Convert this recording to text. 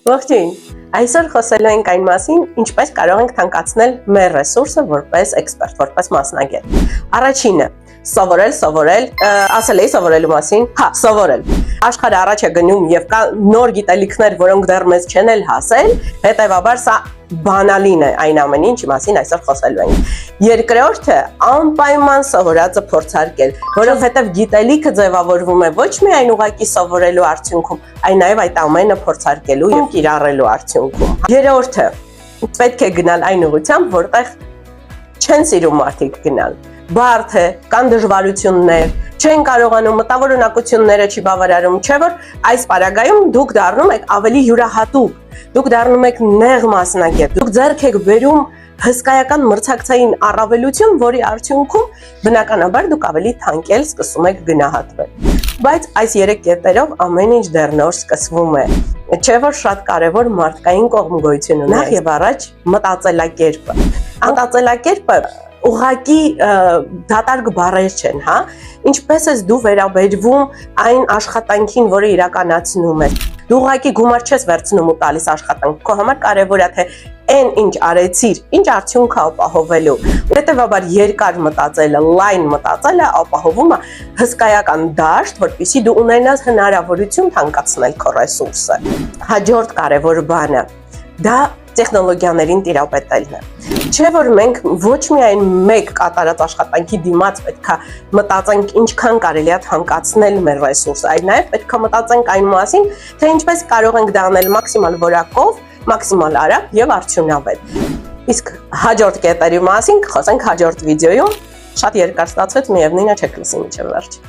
Ողջույն, այսօր խոսելու ենք այն մասին, ինչպես կարող ենք թանկացնել մեր ռեսուրսը որպես էքսպերտ, որպես մասնագետ։ Առաջինը, սովորել, ասել էի սովորելու մասին, սովորել։ Աշխարհը առաջ է գնում եւ կա նոր գիտելիքներ, որոնք դեռ մեզ չեն էլ հասել, հետեւաբար սա բանալին է այն ամեն ինչի մասին այսօր խոսելու ենք։ Երկրորդը անպայման սովորածը փորձարկել, որովհետև գիտելիքը ձևավորվում է ոչ միայն ուղղակի սովորելու արդյունքում, այլ նաև այդ ամենը փորձարկելու եւ կիրառելու արդյունքում։ Երրորդը պետք է գնալ այն ուղղությամբ, որտեղ չեն սիրում մարդիկ գնալ։ Բարդ է, կան դժվարություններ, չեն կարողանում մտավոր ունակությունները չի բավարարում, չէ՞ որ այս պարագայում դուք դառնում եք ավելի յուրահատուկ, դուք դառնում եք նեղ մասնագետ, դուք ձեռք եք բերում հսկայական մրցակցային առավելություն, որի արդյունքում բնականաբար դուք ավելի թանկել սկսում եք գնահատվել։ Բայց այս երեք կետերով ամեն ինչ դեռ նոր սկսվում է։ Չէ՞ որ շատ կարևոր մարդկային կողմ գոյություն ունի։ Նախ եւ առաջ մտածելակերպը։ Մտածելակերպը ուղղակի դատարկ բառեր չեն, հա, ինչպես ես դու վերաբերվում այն աշխատանքին, որը իրականացնում ես։ Դու ուղղակի գումար չես վերցնում ու տալիս աշխատանք, քո համար կարևոր է թե այն ինչ արեցիր, ինչ արդյունք է ապահովելու։ Հետևաբար երկար մտածելը, լայն մտածելը ապահովում է հսկայական դաշտ, որպեսզի դու ունենաս հնարավորություն թանկացնել քո ռեսուրսը։ Հաջորդ կարևոր բանը դա տեխնոլոգիաներին տիրապետելն է։ Չէ՞ որ մենք ոչ միայն մեկ կատարած աշխատանքի դիմաց պետք է մտածենք ինչքան կարելի է թանկացնել մեր ռեսուրսը, այլ նաև պետք է մտածենք այն մասին, թե ինչպես կարող ենք դա անել մաքսիմալ որակով, մաքսիմալ արագ եւ արդյունավետ։ Իսկ հաջորդ կետերի մասին կխոսենք հաջորդ վիդեոյում։ Շատ երկար ստացվեց, միևնույն է չեք լսի մինչև վերջ։